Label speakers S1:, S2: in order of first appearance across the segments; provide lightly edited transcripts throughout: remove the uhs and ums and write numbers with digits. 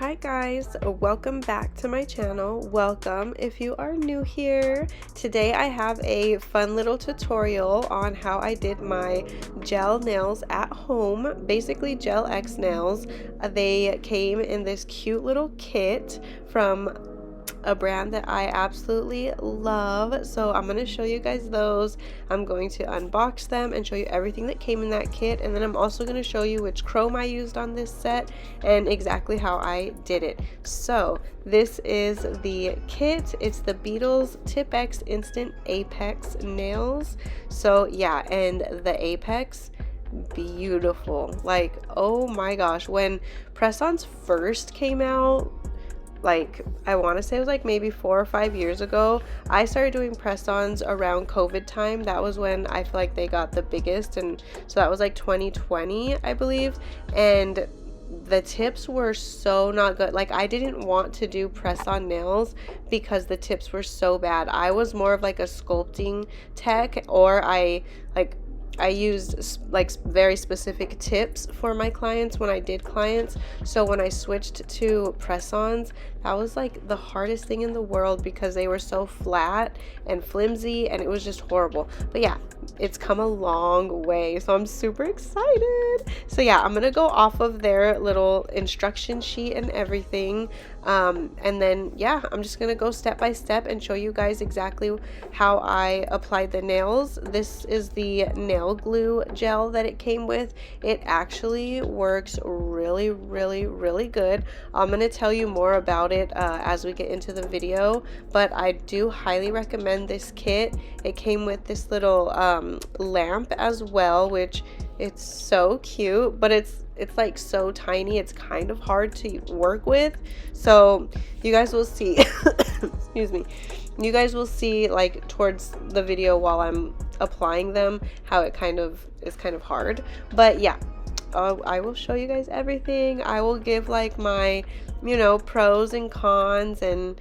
S1: Hi guys, welcome back to my channel. Welcome if you are new here. Today I have a fun little tutorial on how I did my gel nails at home, basically Gelx Nails. They came in this cute little kit from a brand that I absolutely love, so I'm going to show you guys those. I'm going to unbox them and show you everything that came in that kit, and then I'm also going to show you which chrome I used on this set and exactly how I did it. So this is the kit. It's the Beetles Tipex Instant Apex Nails. So yeah, and the Apex, beautiful. Like, oh my gosh, when press-ons first came out, like I want to say it was like maybe 4 or 5 years ago, I started doing press-ons around COVID time. That was when I feel like they got the biggest, and so that was like 2020 I believe, and the tips were so not good. Like, I didn't want to do press-on nails because the tips were so bad. I was more of like a sculpting tech, or I used like very specific tips for my clients when I did clients. So when I switched to press-ons, that was like the hardest thing in the world because they were so flat and flimsy and it was just horrible. But yeah, it's come a long way, so I'm super excited. So yeah, I'm gonna go off of their little instruction sheet and everything, and then yeah, I'm just gonna go step by step and show you guys exactly how I applied the nails. This is the nail glue gel that it came with. It actually works really good. I'm gonna tell you more about it as we get into the video, but I do highly recommend this kit. It came with this little lamp as well, which it's so cute, but it's like so tiny, it's kind of hard to work with. So you guys will see excuse me, you guys will see like towards the video while I'm applying them how it kind of is kind of hard. But yeah, I will show you guys everything. I will give like my, you know, pros and cons and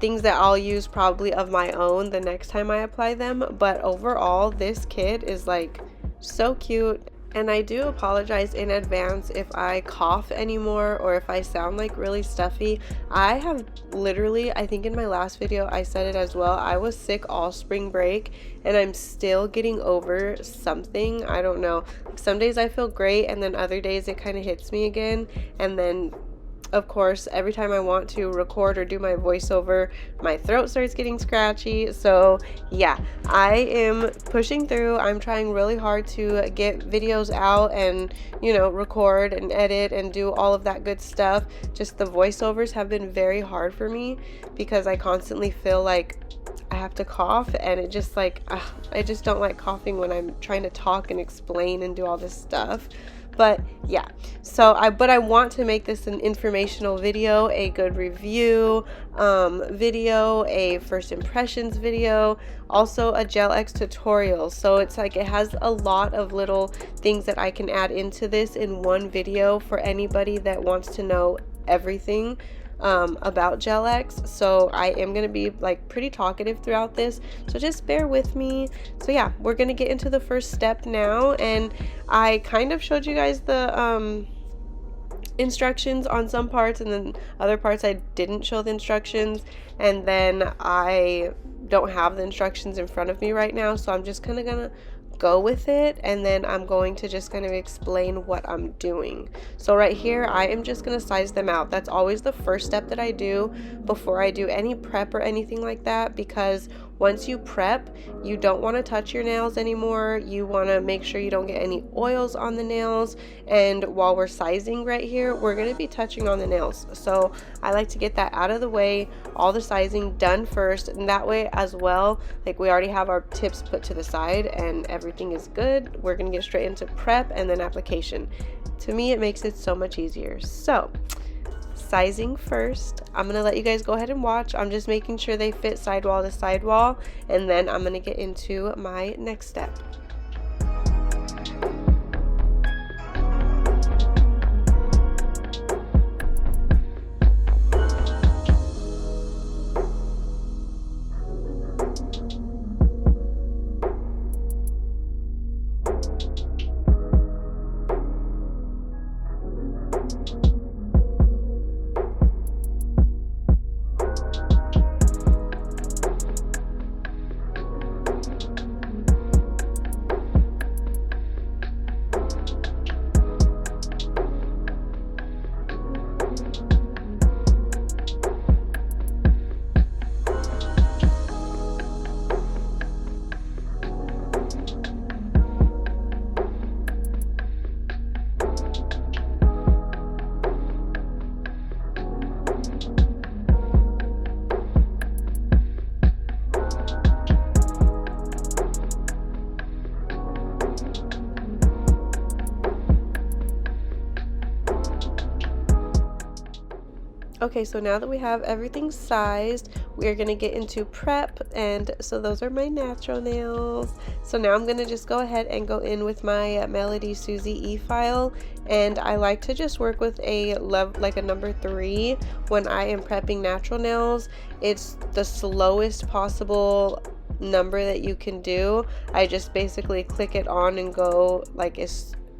S1: things that I'll use probably of my own the next time I apply them. But overall, this kit is like so cute. And I do apologize in advance if I cough anymore or if I sound like really stuffy. I have literally, I think in my last video I said it as well, I was sick all spring break and I'm still getting over something. I don't know. Some days I feel great and then other days it kind of hits me again, and then of course, every time I want to record or do my voiceover, my throat starts getting scratchy. So yeah, I am pushing through. I'm trying really hard to get videos out and, you know, record and edit and do all of that good stuff. Just the voiceovers have been very hard for me because I constantly feel like I have to cough, and it just like, I just don't like coughing when I'm trying to talk and explain and do all this stuff. But yeah, so I want to make this an informational video, a good review video, a first impressions video, also a Gelx tutorial. So it's like it has a lot of little things that I can add into this in one video for anybody that wants to know everything about Gelx. So I am going to be like pretty talkative throughout this, so just bear with me. So yeah, we're going to get into the first step now, and I kind of showed you guys the instructions on some parts, and then other parts I didn't show the instructions, and then I don't have the instructions in front of me right now, so I'm just kind of gonna go with it, and then I'm going to just kind of explain what I'm doing. So right here, I am just going to size them out. That's always the first step that I do before I do any prep or anything like that, because once you prep, you don't want to touch your nails anymore. You want to make sure you don't get any oils on the nails. And while we're sizing right here, we're going to be touching on the nails. So I like to get that out of the way, all the sizing done first. And that way as well, like we already have our tips put to the side and everything is good. We're going to get straight into prep and then application. To me, it makes it so much easier. So sizing first, I'm gonna let you guys go ahead and watch. I'm just making sure they fit sidewall to sidewall, and then I'm gonna get into my next step. Okay, so now that we have everything sized, we are going to get into prep, and so those are my natural nails. So now I'm going to just go ahead and go in with my Melody Susie E file, and I like to just work with a like a number 3 when I am prepping natural nails. It's the slowest possible number that you can do. I just basically click it on and go like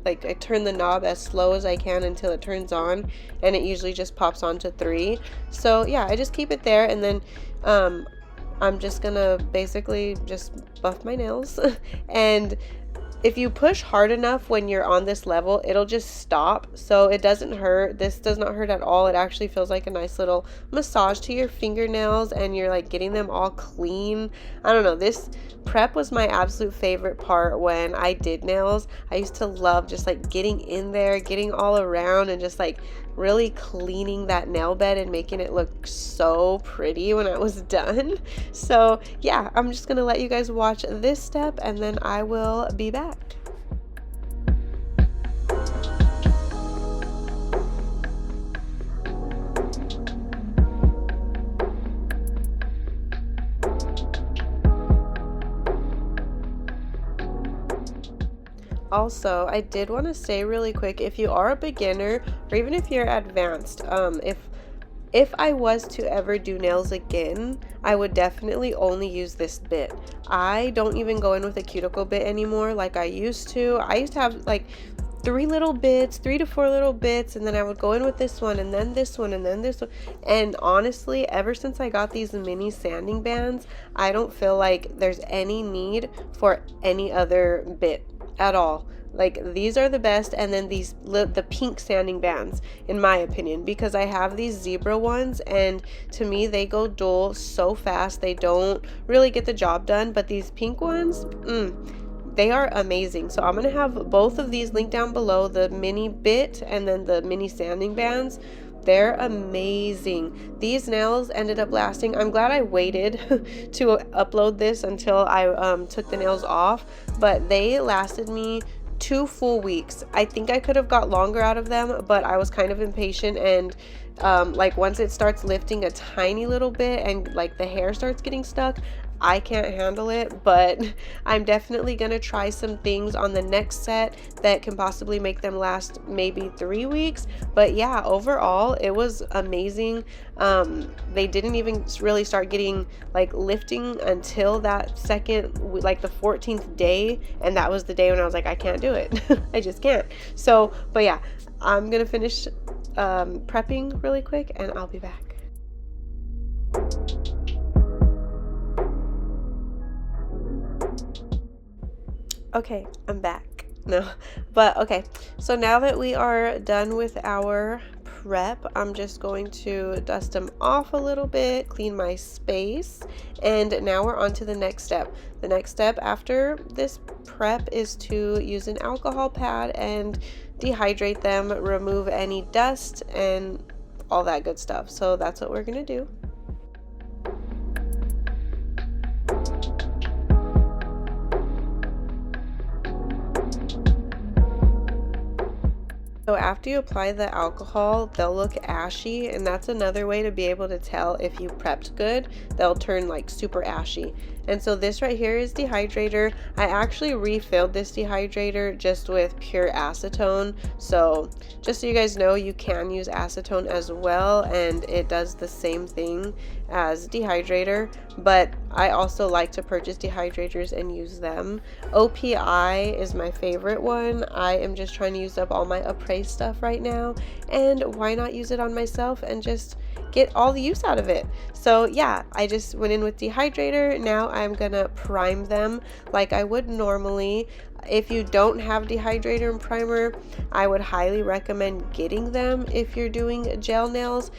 S1: I turn the knob as slow as I can until it turns on, and it usually just pops on to 3. So yeah, I just keep it there, and then I'm just gonna basically just buff my nails and if you push hard enough when you're on this level, it'll just stop. So it doesn't hurt. This does not hurt at all. It actually feels like a nice little massage to your fingernails, and you're like getting them all clean. I don't know. This prep was my absolute favorite part when I did nails. I used to love just like getting in there, getting all around, and just like really cleaning that nail bed and making it look so pretty when I was done. So yeah, I'm just gonna let you guys watch this step, and then I will be back. Also, I did want to say really quick, if you are a beginner or even if you're advanced, if I was to ever do nails again, I would definitely only use this bit. I don't even go in with a cuticle bit anymore like I used to. I used to have like 3 to 4 little bits, and then I would go in with this one, and then this one, and then this one. And honestly, ever since I got these mini sanding bands, I don't feel like there's any need for any other bit at all. Like, these are the best, and then the pink sanding bands, in my opinion, because I have these zebra ones, and to me they go dull so fast, they don't really get the job done. But these pink ones, they are amazing. So I'm gonna have both of these linked down below, the mini bit and then the mini sanding bands. They're amazing. These nails ended up lasting. I'm glad I waited to upload this until I took the nails off, but they lasted me 2 full weeks. I think I could have got longer out of them, but I was kind of impatient, and like once it starts lifting a tiny little bit and like the hair starts getting stuck, I can't handle it. But I'm definitely gonna try some things on the next set that can possibly make them last maybe 3 weeks. But yeah, overall it was amazing. They didn't even really start getting like lifting until that second, like the 14th day, and that was the day when I was like, I can't do it. I just can't. So but yeah, I'm gonna finish prepping really quick, and I'll be back. Okay, I'm back. No, but okay, so now that we are done with our prep, I'm just going to dust them off a little bit, clean my space, and now we're on to the next step. The next step after this prep is to use an alcohol pad and dehydrate them, remove any dust and all that good stuff. So that's what we're gonna do. So after you apply the alcohol, they'll look ashy, and that's another way to be able to tell if you prepped good. They'll turn like super ashy. And so this right here is dehydrator. I actually refilled this dehydrator just with pure acetone. So just so you guys know, you can use acetone as well, and it does the same thing as dehydrator, but I also like to purchase dehydrators and use them. OPI is my favorite one. I am just trying to use up all my appraise stuff right now, and why not use it on myself and just get all the use out of it. So yeah, I just went in with dehydrator. Now I'm gonna prime them like I would normally. If you don't have dehydrator and primer, I would highly recommend getting them if you're doing gel nails.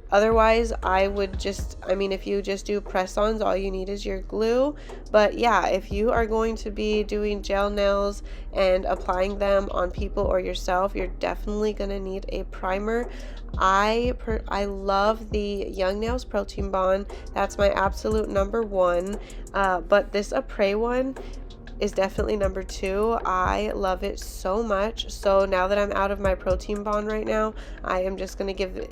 S1: Otherwise, if you just do press-ons, all you need is your glue. But yeah, if you are going to be doing gel nails and applying them on people or yourself, you're definitely going to need a primer. I love the Young Nails Protein Bond. That's my absolute number one. But this Apres one is definitely number 2. I love it so much. So now that I'm out of my Protein Bond right now, I am just going to give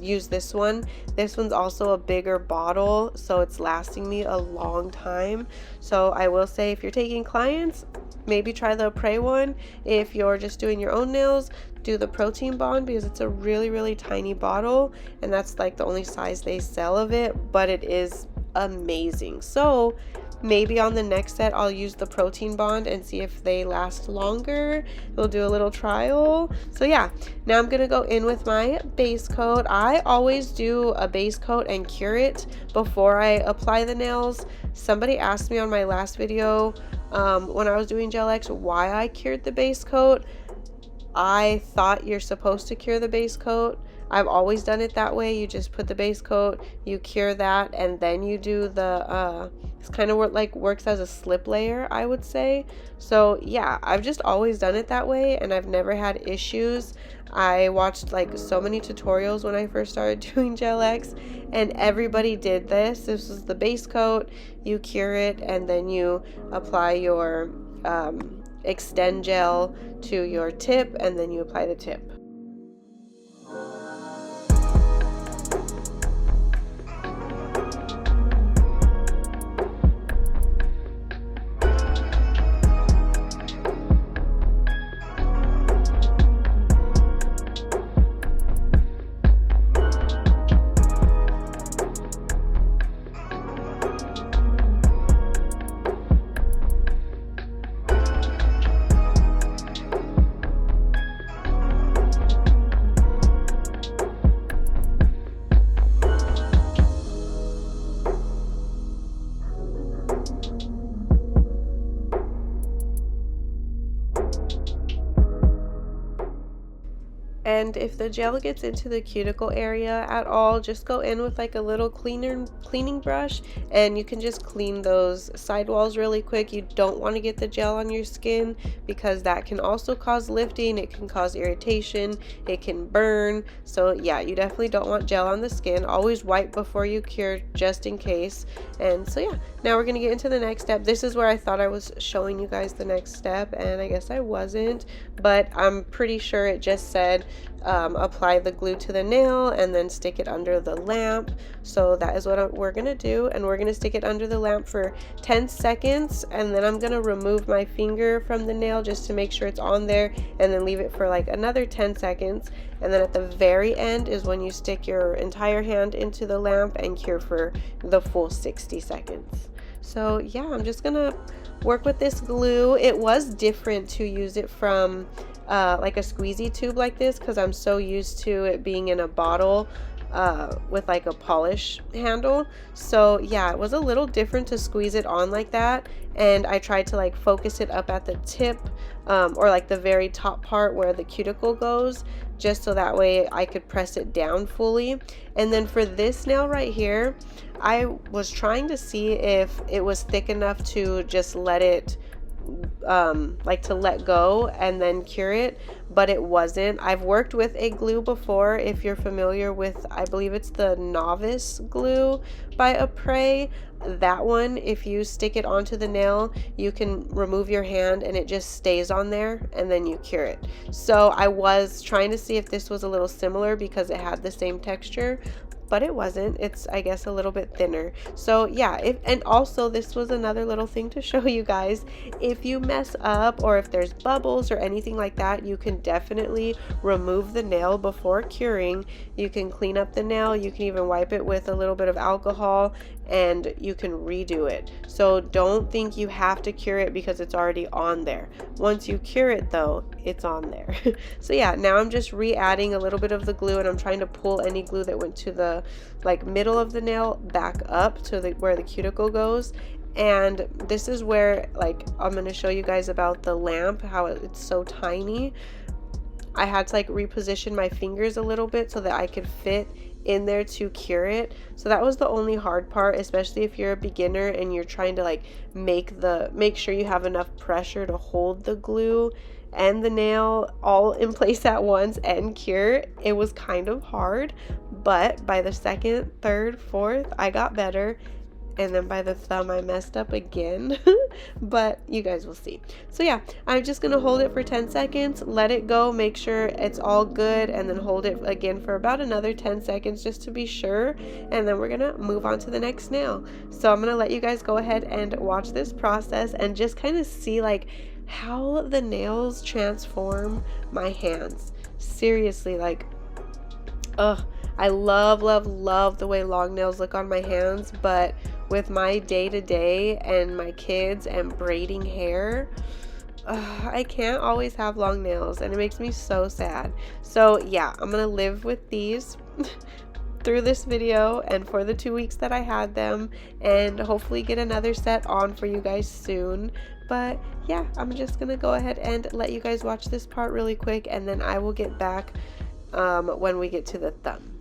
S1: use this one. This one's also a bigger bottle, so it's lasting me a long time. So I will say, if you're taking clients, maybe try the Prey one. If you're just doing your own nails, do the Protein Bond, because it's a really tiny bottle, and that's like the only size they sell of it, but it is amazing. So maybe on the next set I'll use the Protein Bond and see if they last longer. We'll do a little trial. So yeah, now I'm gonna go in with my base coat. I always do a base coat and cure it before I apply the nails. Somebody asked me on my last video when I was doing Gelx why I cured the base coat. I thought you're supposed to cure the base coat. I've always done it that way. You just put the base coat, you cure that, and then you do the it's kind of like works as a slip layer, I would say. So yeah, I've just always done it that way, and I've never had issues. I watched like so many tutorials when I first started doing Gelx, and everybody did this. This was the base coat, you cure it, and then you apply your extend gel to your tip, and then you apply the tip. And if the gel gets into the cuticle area at all, just go in with like a little cleaning brush, and you can just clean those sidewalls really quick. You don't want to get the gel on your skin, because that can also cause lifting, it can cause irritation, it can burn. So yeah, you definitely don't want gel on the skin. Always wipe before you cure, just in case. And so yeah, now we're gonna get into the next step. This is where I thought I was showing you guys the next step, and I guess I wasn't, but I'm pretty sure it just said apply the glue to the nail and then stick it under the lamp. So that is what we're gonna do, and we're gonna stick it under the lamp for 10 seconds, and then I'm gonna remove my finger from the nail just to make sure it's on there, and then leave it for like another 10 seconds. And then at the very end is when you stick your entire hand into the lamp and cure for the full 60 seconds. So yeah, I'm just gonna work with this glue. It was different to use it from like a squeezy tube like this, because I'm so used to it being in a bottle with like a polish handle. So yeah, it was a little different to squeeze it on like that, and I tried to like focus it up at the tip or like the very top part where the cuticle goes, just so that way I could press it down fully. And then for this nail right here, I was trying to see if it was thick enough to just let it like to let go and then cure it, but it wasn't. I've worked with a glue before. If you're familiar with, I believe it's the Novice glue by A Prey, that one, if you stick it onto the nail, you can remove your hand and it just stays on there, and then you cure it. So I was trying to see if this was a little similar because it had the same texture, but it wasn't. It's, I guess, a little bit thinner. So yeah, and also this was another little thing to show you guys. If you mess up or if there's bubbles or anything like that, you can definitely remove the nail before curing. You can clean up the nail, you can even wipe it with a little bit of alcohol, and you can redo it. So don't think you have to cure it because it's already on there. Once you cure it though, it's on there. So yeah, now I'm just re-adding a little bit of the glue, and I'm trying to pull any glue that went to the like middle of the nail back up to where the cuticle goes. And this is where, like, I'm going to show you guys about the lamp, how it's so tiny. I had to like reposition my fingers a little bit so that I could fit in there to cure it. So that was the only hard part, especially if you're a beginner and you're trying to like make sure you have enough pressure to hold the glue and the nail all in place at once and cure. It was kind of hard, but by the second, third, fourth, I got better. and then by the thumb I messed up again. But you guys will see. So yeah, I'm just gonna hold it for 10 seconds, let it go, make sure it's all good, and then hold it again for about another 10 seconds just to be sure, and then we're gonna move on to the next nail. So I'm gonna let you guys go ahead and watch this process and just kind of see like how the nails transform my hands. Seriously, like, I love the way long nails look on my hands, but with my day-to-day and my kids and braiding hair, I can't always have long nails, and it makes me so sad. So yeah, I'm gonna live with these through this video and for the 2 weeks that I had them, and hopefully get another set on for you guys soon. But yeah, I'm just gonna go ahead and let you guys watch this part really quick, and then I will get back when we get to the thumb.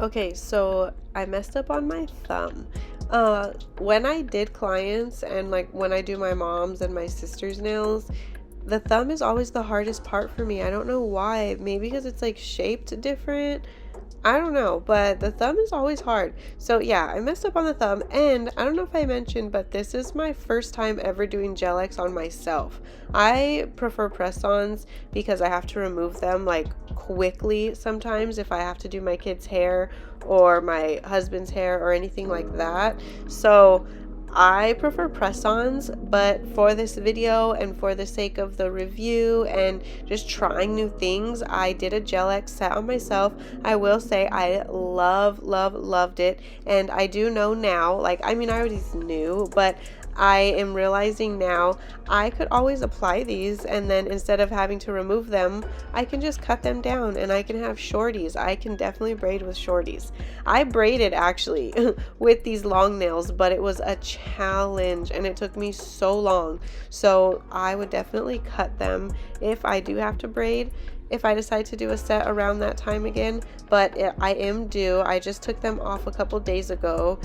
S1: Okay, so I messed up on my thumb. When I did clients and like when I do my mom's and my sister's nails, the thumb is always the hardest part for me. I don't know why. Maybe because it's like shaped different. I don't know, but the thumb is always hard. So yeah, I messed up on the thumb, and I don't know if I mentioned, but this is my first time ever doing Gelx on myself. I prefer press-ons because I have to remove them like quickly sometimes if I have to do my kids' hair or my husband's hair or anything like that. So I prefer press-ons, but for this video and for the sake of the review and just trying new things, I did a Gelx set on myself. I will say I loved it, and I do know now, like, I mean, I already knew, but I am realizing now I could always apply these, and then instead of having to remove them, I can just cut them down and I can have shorties. I can definitely braid with shorties. I braided actually with these long nails, but it was a challenge and it took me so long. So I would definitely cut them if I do have to braid, if I decide to do a set around that time again. But I am due. I just took them off a couple days ago,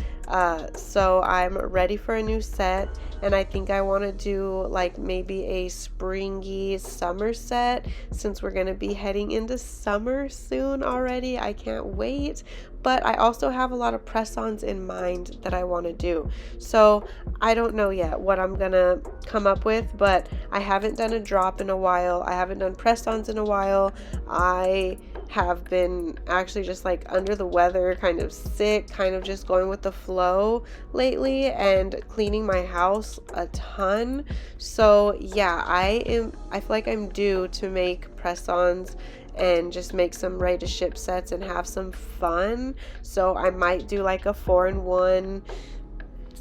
S1: so I'm ready for a new set, and I think I want to do like maybe a springy summer set since we're going to be heading into summer soon already. I can't wait. but I also have a lot of press-ons in mind that I want to do. So I don't know yet what I'm gonna come up with, but I haven't done a drop in a while. I haven't done press-ons in a while. I have been actually just like under the weather, kind of sick, kind of just going with the flow lately, and cleaning my house a ton. So yeah, I feel like I'm due to make press-ons and just make some ready to ship sets and have some fun. So I might do like a 4-in-1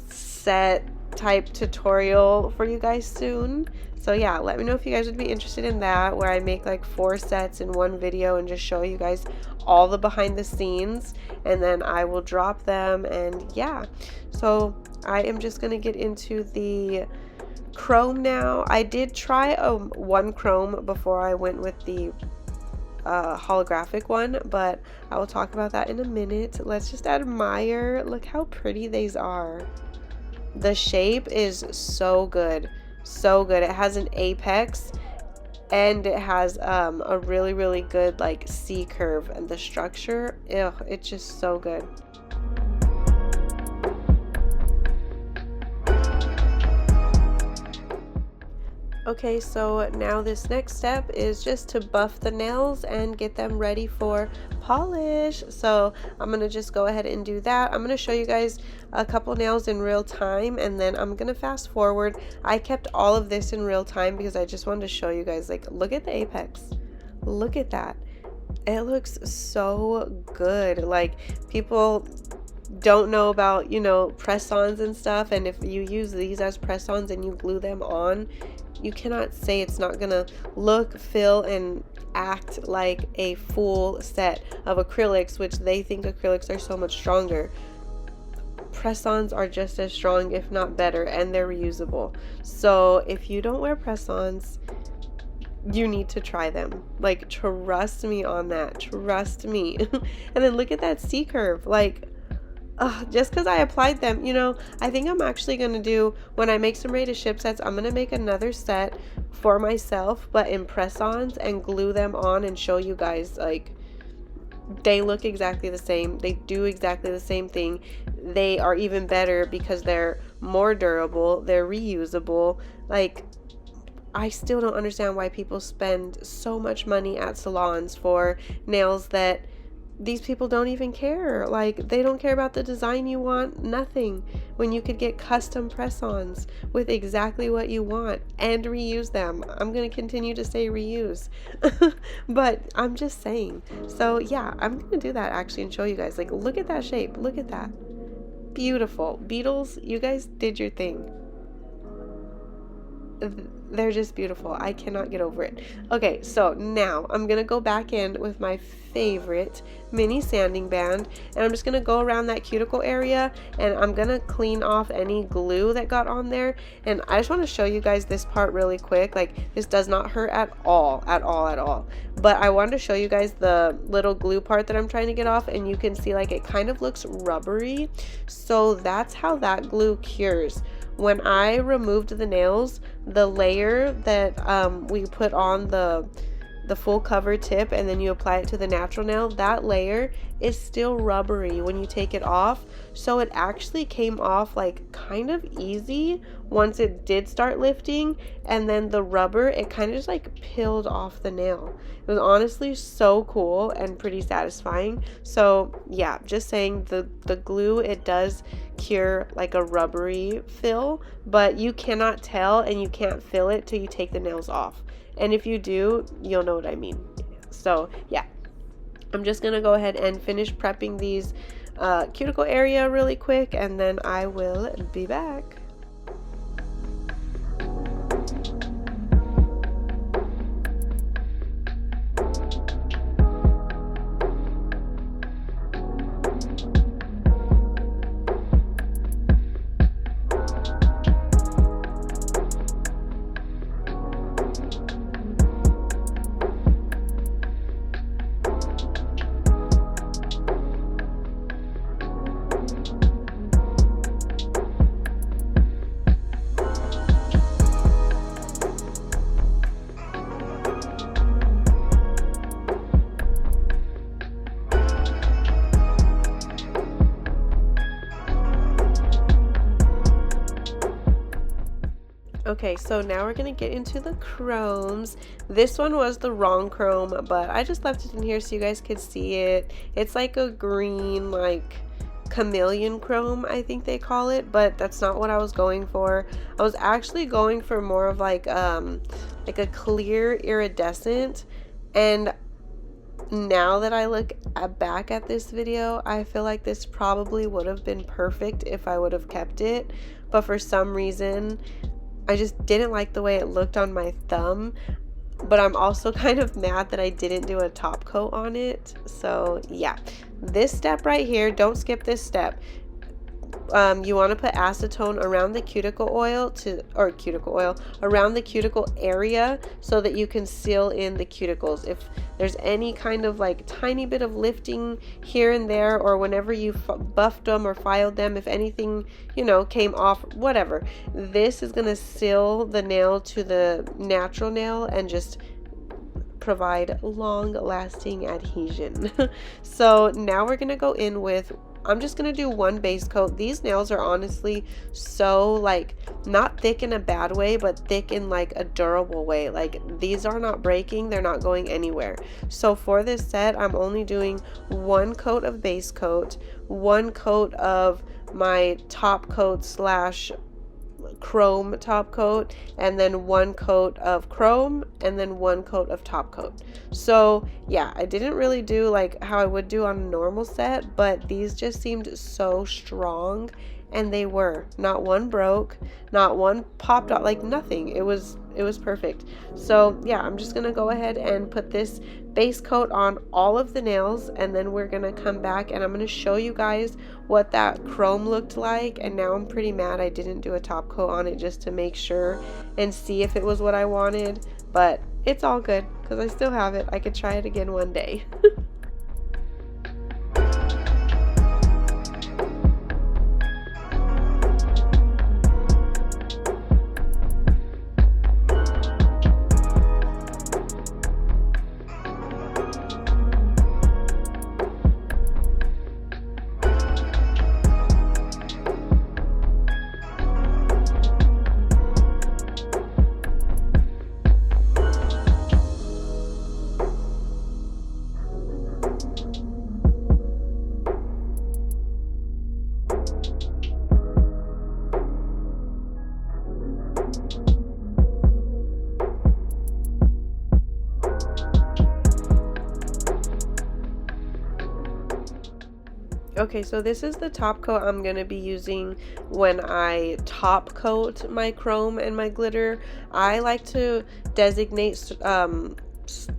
S1: set type tutorial for you guys soon. So yeah, let me know if you guys would be interested in that, where I make like 4 sets in one video and just show you guys all the behind the scenes, and then I will drop them. And yeah, so I am just gonna get into the chrome now. I did try one chrome before I went with the holographic one, but I will talk about that in a minute. Let's just admire. Look how pretty these are. The shape is so good. So good. It has an apex and it has a really good like C curve, and the structure, it's just so good. Okay, so now this next step is just to buff the nails and get them ready for polish. So I'm gonna just go ahead and do that. I'm gonna show you guys a couple nails in real time, and then I'm gonna fast forward. I kept all of this in real time because I just wanted to show you guys, like, look at the apex. Look at that. It looks so good. Like, people don't know about, you know, press-ons and stuff, and if you use these as press-ons and you glue them on, you cannot say it's not gonna look, feel, and act like a full set of acrylics, which they think acrylics are so much stronger. Press-ons are just as strong, if not better, and they're reusable. So if you don't wear press-ons, you need to try them. Like, trust me on that. Trust me. And then look at that C curve. Like, just because I applied them, you know, I think I'm actually going to do, when I make some ready to ship sets, I'm going to make another set for myself, but in press-ons, and glue them on and show you guys, like, they look exactly the same. They do exactly the same thing. They are even better because they're more durable. They're reusable. Like, I still don't understand why people spend so much money at salons for nails that these people don't even care. Like, they don't care about the design you want, nothing, when you could get custom press-ons with exactly what you want and reuse them. I'm going to continue to say reuse, but I'm just saying. So yeah, I'm going to do that actually and show you guys. Like, look at that shape. Look at that. Beautiful. Beetles, you guys did your thing. They're just beautiful. I cannot get over it. Okay, so now I'm gonna go back in with my favorite mini sanding band, and I'm just gonna go around that cuticle area, and I'm gonna clean off any glue that got on there. And I just want to show you guys this part really quick. Like, this does not hurt at all, but I wanted to show you guys the little glue part that I'm trying to get off, and you can see, like, it kind of looks rubbery. So that's how that glue cures. When I removed the nails, the layer that we put on the full cover tip, and then you apply it to the natural nail, that layer is still rubbery when you take it off. So it actually came off like kind of easy once it did start lifting, and then the rubber, it kind of just like peeled off the nail. It was honestly so cool and pretty satisfying. So yeah, just saying, the glue, it does cure like a rubbery feel, but you cannot tell and you can't feel it till you take the nails off. And if you do, you'll know what I mean. So yeah, I'm just gonna go ahead and finish prepping these cuticle area really quick, and then I will be back. Okay, so now we're gonna get into the chromes. This one was the wrong chrome, but I just left it in here so you guys could see it. It's like a green, like chameleon chrome, I think they call it, but that's not what I was going for. I was actually going for more of like a clear iridescent, and now that I look back at this video, I feel like this probably would have been perfect if I would have kept it, but for some reason I just didn't like the way it looked on my thumb. But I'm also kind of mad that I didn't do a top coat on it. So yeah, this step right here, don't skip this step. You want to put acetone around the cuticle oil around the cuticle area so that you can seal in the cuticles. If there's any kind of like tiny bit of lifting here and there, or whenever you buffed them or filed them, if anything, you know, came off, whatever, this is going to seal the nail to the natural nail and just provide long lasting adhesion. So now we're going to go in with, I'm just going to do one base coat. These nails are honestly so like not thick in a bad way, but thick in like a durable way. Like these are not breaking, they're not going anywhere. So for this set, I'm only doing one coat of base coat, one coat of my top coat slash chrome top coat, and then one coat of chrome, and then one coat of top coat. So yeah, I didn't really do like how I would do on a normal set, but these just seemed so strong, and they were. Not one broke, not one popped out, like nothing. It was perfect. So yeah, I'm just gonna go ahead and put this base coat on all of the nails, and then we're gonna come back and I'm gonna show you guys what that chrome looked like. And now I'm pretty mad I didn't do a top coat on it just to make sure and see if it was what I wanted, but it's all good because I still have it. I could try it again one day. Okay, so this is the top coat I'm going to be using when I top coat my chrome and my glitter. I like to designate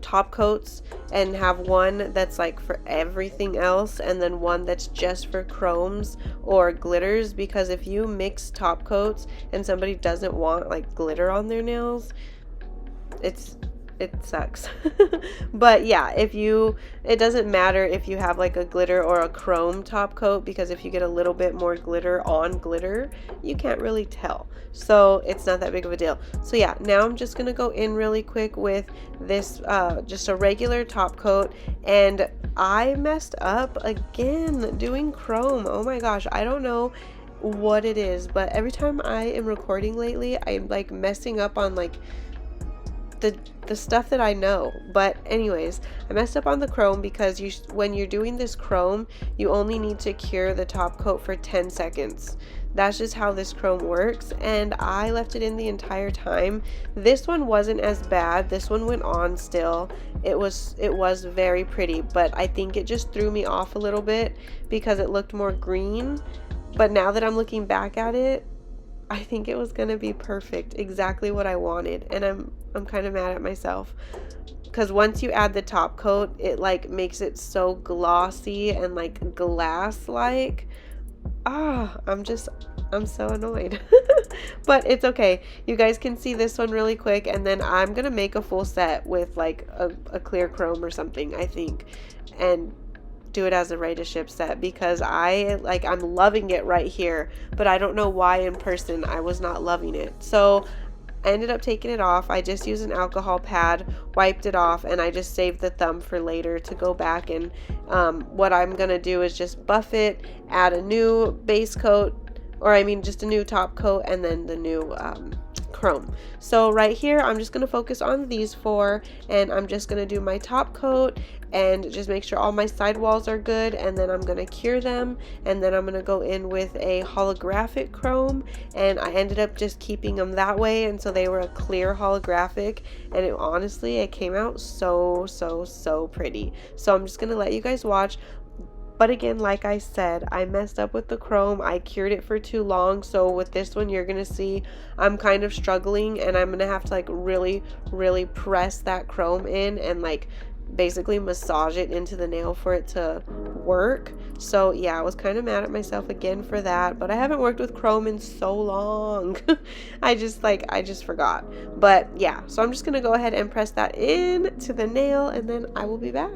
S1: top coats and have one that's like for everything else, and then one that's just for chromes or glitters, because if you mix top coats and somebody doesn't want like glitter on their nails, it sucks. But yeah, it doesn't matter if you have like a glitter or a chrome top coat, because if you get a little bit more glitter on glitter, you can't really tell, so it's not that big of a deal. So yeah, now I'm just gonna go in really quick with this just a regular top coat, and I messed up again doing chrome. Oh my gosh, I don't know what it is, but every time I am recording lately, I'm like messing up on like the stuff that I know. But anyways, I messed up on the chrome because when you're doing this chrome, you only need to cure the top coat for 10 seconds. That's just how this chrome works, and I left it in the entire time. This one wasn't as bad. This one went on still. It was very pretty, but I think it just threw me off a little bit because it looked more green. But now that I'm looking back at it, I think it was gonna be perfect, exactly what I wanted, and I'm kind of mad at myself because once you add the top coat, it like makes it so glossy and like glass like. I'm so annoyed. But it's okay. You guys can see this one really quick, and then I'm gonna make a full set with like a clear chrome or something, I think, and do it as a ready to ship set, because I'm loving it right here, but I don't know why in person I was not loving it. So I ended up taking it off. I just used an alcohol pad, wiped it off, and I just saved the thumb for later to go back, and what I'm gonna do is just buff it, add a new base coat, or I mean just a new top coat, and then the new chrome. So right here, I'm just gonna focus on these four, and I'm just gonna do my top coat and just make sure all my sidewalls are good, and then I'm gonna cure them, and then I'm gonna go in with a holographic chrome, and I ended up just keeping them that way, and so they were a clear holographic, and honestly, it came out so pretty. So I'm just gonna let you guys watch. But again, like I said, I messed up with the chrome. I cured it for too long. So with this one, you're going to see I'm kind of struggling, and I'm going to have to like really press that chrome in and like basically massage it into the nail for it to work. So yeah, I was kind of mad at myself again for that, but I haven't worked with chrome in so long. I just forgot. But yeah, so I'm just going to go ahead and press that in to the nail, and then I will be back.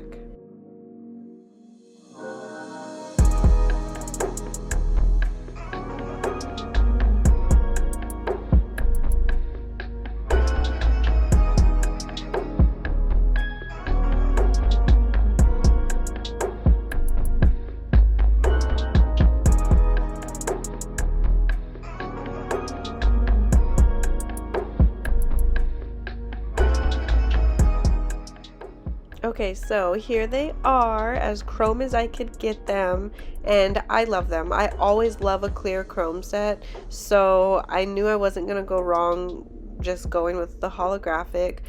S1: Okay, so here they are, as chrome as I could get them, and I love them. I always love a clear chrome set, so I knew I wasn't gonna go wrong just going with the holographic,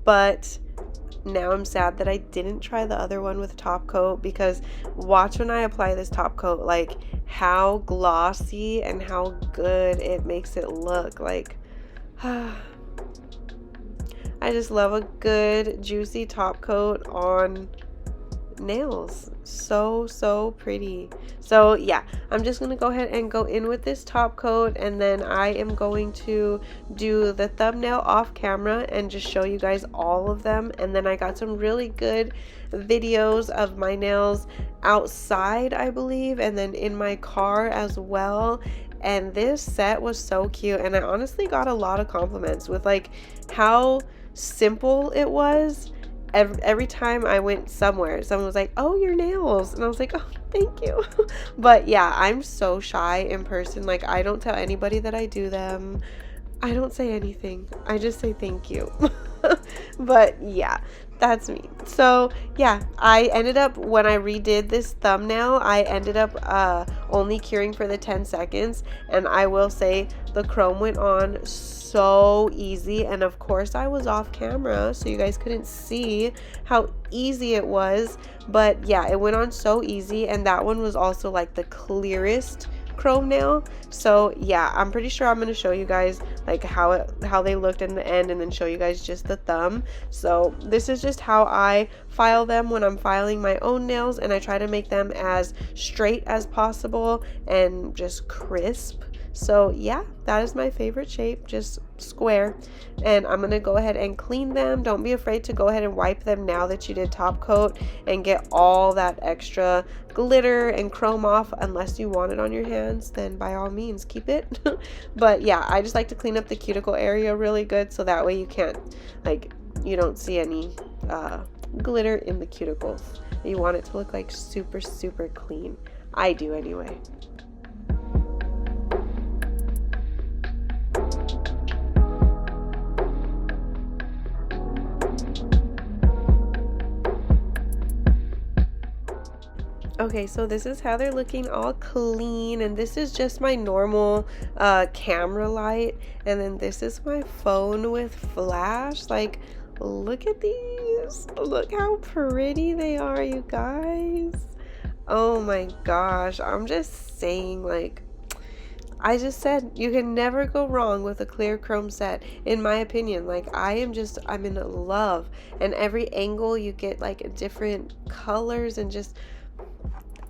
S1: but now I'm sad that I didn't try the other one with top coat, because watch when I apply this top coat, like how glossy and how good it makes it look. Like I just love a good juicy top coat on nails. So pretty. So yeah, I'm just gonna go ahead and go in with this top coat, and then I am going to do the thumbnail off camera and just show you guys all of them. And then I got some really good videos of my nails outside, I believe, and then in my car as well. And this set was so cute, and I honestly got a lot of compliments with like how simple it was. Every time I went somewhere, someone was like, "Oh, your nails," and I was like, "Oh, thank you." But yeah, I'm so shy in person. Like, I don't tell anybody that I do them. I don't say anything. I just say thank you. But yeah, that's me. So yeah, I ended up, when I redid this thumbnail, I ended up only curing for the 10 seconds, and I will say the chrome went on so easy, and of course I was off camera so you guys couldn't see how easy it was, but yeah, it went on so easy. And that one was also like the clearest chrome nail. So yeah, I'm pretty sure I'm going to show you guys like how they looked in the end, and then show you guys just the thumb. So this is just how I file them when I'm filing my own nails, and I try to make them as straight as possible and just crisp. So yeah, that is my favorite shape, just square. And I'm gonna go ahead and clean them. Don't be afraid to go ahead and wipe them now that you did top coat, and get all that extra glitter and chrome off. Unless you want it on your hands, then by all means keep it. But yeah, I just like to clean up the cuticle area really good, so that way you can't, like, you don't see any glitter in the cuticles. You want it to look like super clean. I do anyway. Okay, so this is how they're looking all clean, and this is just my normal camera light, and then this is my phone with flash. Like, look at these. Look how pretty they are, you guys. Oh my gosh, I'm just saying, like, I just said you can never go wrong with a clear chrome set, in my opinion. Like, I'm in love, and every angle you get like different colors, and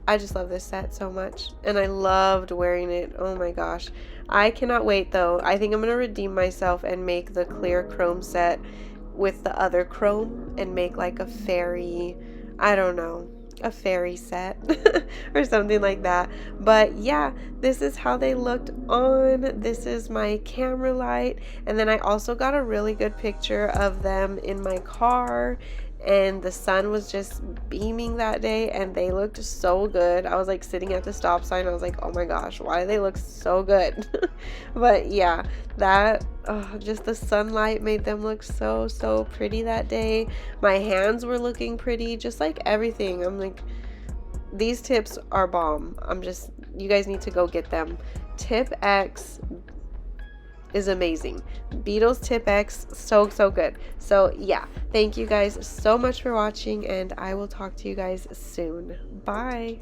S1: I just love this set so much, and I loved wearing it. Oh my gosh, I cannot wait though. I think I'm gonna redeem myself and make the clear chrome set with the other chrome, and make like a fairy, I don't know, a fairy set or something like that. But yeah, this is how they looked on. This is my camera light, and then I also got a really good picture of them in my car. and the sun was just beaming that day, and they looked so good. I was like sitting at the stop sign. I was like, oh my gosh, why do they look so good? But yeah, that just the sunlight made them look so pretty that day. My hands were looking pretty, just like everything. I'm like, these tips are bomb. You guys need to go get them. Tipex is amazing. Beetles Tipex, so good. So yeah, thank you guys so much for watching, and I will talk to you guys soon. Bye.